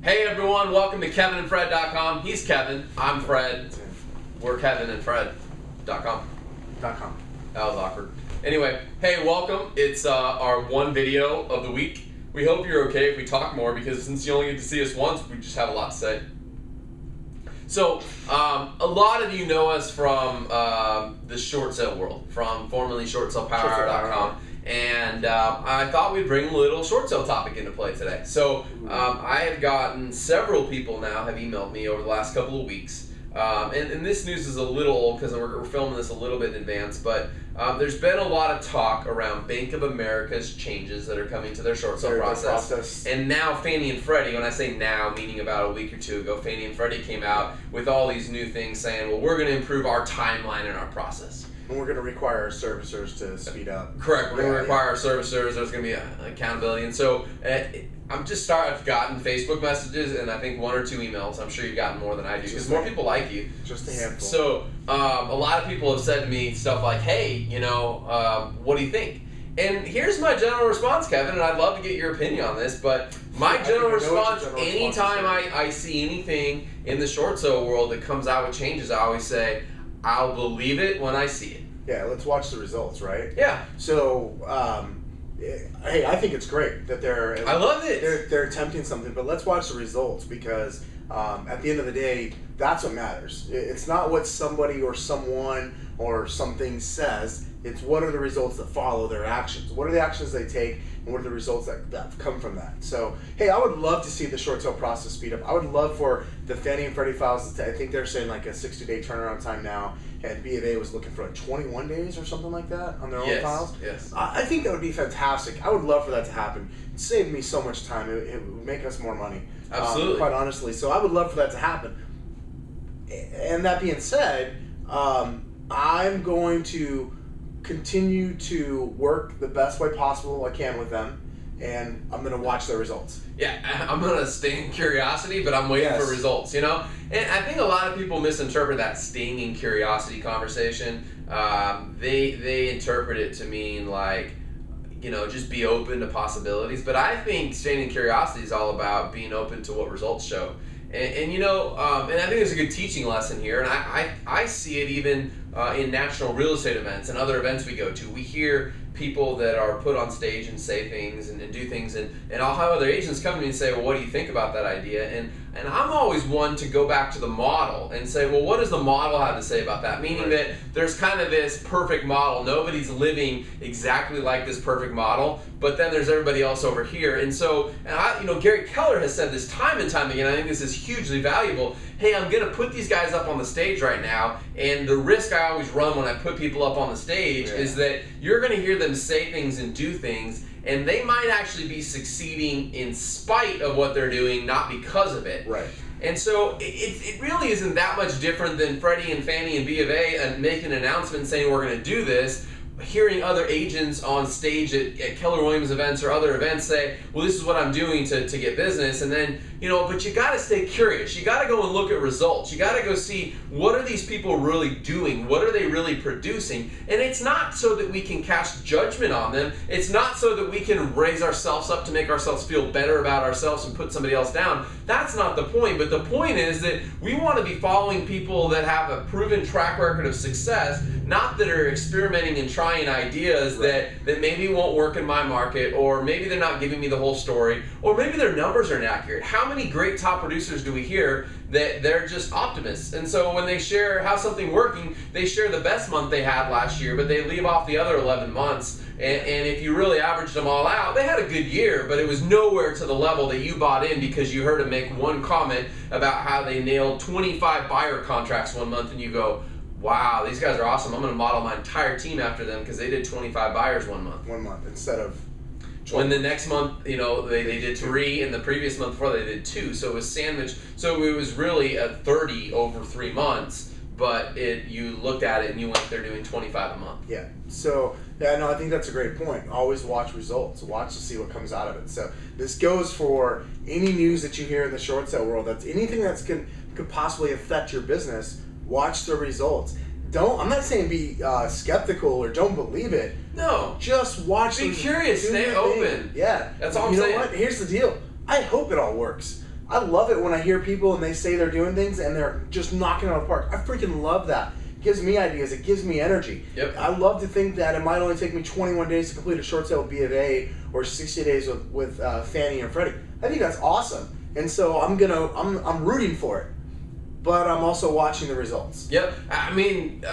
Hey everyone, welcome to KevinandFred.com. He's Kevin, I'm Fred. We're KevinandFred.com. That was awkward. Anyway, hey, welcome. It's our one video of the week. We hope you're okay if we talk more, because since you only get to see us once, we just have a lot to say. So, a lot of you know us from the short sale world, from formerly ShortSalePowerHour.com. And I thought we'd bring a little short sale topic into play today. So I have gotten several people now have emailed me over the last couple of weeks. And this news is a little old because we're filming this a little bit in advance. But there's been a lot of talk around Bank of America's changes that are coming to their short sale process. And now Fannie and Freddie, when I say now, meaning about a week or two ago, Fannie and Freddie came out with all these new things saying, well, we're going to improve our timeline and our process. And we're going to require our servicers to speed up. Correct. We're going to require our servicers. There's going to be accountability. And so I've gotten Facebook messages and I think one or two emails. I'm sure you've gotten more than I do because more people like you. Just a handful. So a lot of people have said to me stuff like, hey, what do you think? And here's my general response, Kevin, and I'd love to get your opinion on this, but my general response, anytime I see anything in the short sale world that comes out with changes, I always say, I'll believe it when I see it. Yeah, let's watch the results, right? Yeah. So, hey, I think it's great that I love it. They're attempting something, but let's watch the results because at the end of the day, that's what matters. It's not what somebody or someone or something says. It's what are the results that follow their actions. What are the actions they take, and what are the results that come from that? So, hey, I would love to see the short sale process speed up. I would love for the Fannie and Freddie files, I think they're saying like a 60-day turnaround time now, and B of A was looking for like 21 days or something like that on their own files. Yes. I think that would be fantastic. I would love for that to happen. It saved me so much time. It would make us more money. Absolutely. Quite honestly. So I would love for that to happen. And that being said, I'm going to continue to work the best way possible I can with them, and I'm going to watch their results. Yeah, I'm going to stay in curiosity, but I'm waiting for results, And I think a lot of people misinterpret that staying in curiosity conversation. They interpret it to mean like, just be open to possibilities. But I think staying in curiosity is all about being open to what results show. And I think there's a good teaching lesson here, and I see it even in national real estate events and other events we go to. We hear people that are put on stage and say things and do things, and I'll have other agents come to me and say, well, what do you think about that idea? And I'm always one to go back to the model and say, well, what does the model have to say about that? Meaning that there's kind of this perfect model. Nobody's living exactly like this perfect model, but then there's everybody else over here. And so, Gary Keller has said this time and time again. I think this is hugely valuable. Hey, I'm going to put these guys up on the stage right now, and the risk I always run when I put people up on the stage is that you're going to hear them say things and do things, and they might actually be succeeding in spite of what they're doing, not because of it. Right. And so it really isn't that much different than Freddie and Fannie and B of A making an announcement saying we're going to do this. Hearing other agents on stage at Keller Williams events or other events say, well, this is what I'm doing to get business. And then, but you got to stay curious. You got to go and look at results. You got to go see, what are these people really doing? What are they really producing? And it's not so that we can cast judgment on them. It's not so that we can raise ourselves up to make ourselves feel better about ourselves and put somebody else down. That's not the point. But the point is that we want to be following people that have a proven track record of success, not that are experimenting and trying ideas that maybe won't work in my market, or maybe they're not giving me the whole story, or maybe their numbers are inaccurate. How many great top producers do we hear that they're just optimists? And so when they share how something working, they share the best month they had last year, but they leave off the other 11 months. And if you really averaged them all out, they had a good year, but it was nowhere to the level that you bought in because you heard them make one comment about how they nailed 25 buyer contracts one month, and you go, wow, these guys are awesome. I'm going to model my entire team after them because they did 25 buyers one month. 1 month instead of 12. When the next month, they did 3, and the previous month before they did 2. So it was sandwiched. So it was really a 30 over 3 months, but you looked at it and you went, they're doing 25 a month. Yeah. So, I think that's a great point. Always watch results. Watch to see what comes out of it. So this goes for any news that you hear in the short sale world. That's anything that could possibly affect your business. Watch the results. I'm not saying be skeptical or don't believe it. No. Just watch. Be curious. Stay open. Yeah. That's all I'm saying. You know what? Here's the deal. I hope it all works. I love it when I hear people and they say they're doing things and they're just knocking it out of the park. I freaking love that. It gives me ideas. It gives me energy. Yep. I love to think that it might only take me 21 days to complete a short sale with B of A or 60 days with Fannie and Freddie. I think that's awesome. And so I'm rooting for it. But I'm also watching the results. Yep. I mean,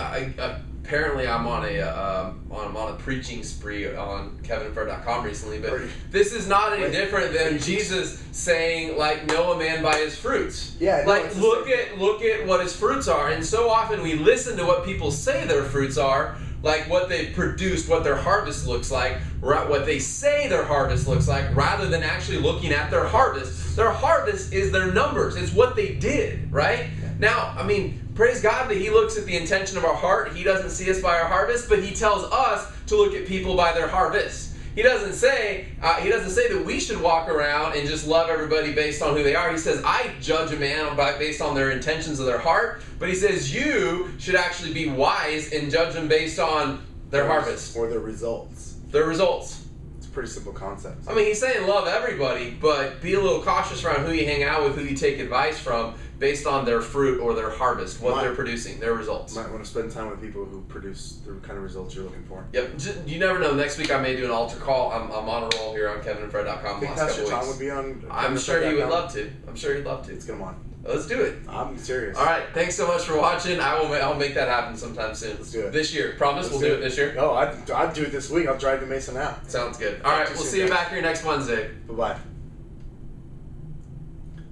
apparently I'm on a preaching spree on kevinandfred.com recently, but this is not any different than Jesus saying, like, know a man by his fruits. Yeah. No, like, look at what his fruits are. And so often we listen to what people say their fruits are, like what they've produced, what their harvest looks like, what they say their harvest looks like, rather than actually looking at their harvest. Their harvest is their numbers. It's what they did, right? Now, I mean, praise God that He looks at the intention of our heart. He doesn't see us by our harvest, but He tells us to look at people by their harvest. He doesn't say that we should walk around and just love everybody based on who they are. He says, I judge a man based on their intentions of their heart. But He says you should actually be wise and judge them based on their harvest. Or their results. Their results. It's a pretty simple concept. I mean, He's saying love everybody, but be a little cautious around who you hang out with, who you take advice from, based on their fruit or their harvest, what they're producing, their results. Might want to spend time with people who produce the kind of results you're looking for. Yep. You never know. Next week I may do an altar call. I'm on a roll here on kevinandfred.com. I think Pastor Tom would be on. I'm sure he would love to. I'm sure he'd love to. Let's get him on. Let's do it. I'm serious. All right. Thanks so much for watching. I'll make that happen sometime soon. Let's do it. This year. Promise we'll do it this year? No, I'd do it this week. I'll drive to Mesa now. Sounds good. All right. We'll see you back here next Wednesday. Bye-bye.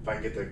If I can get the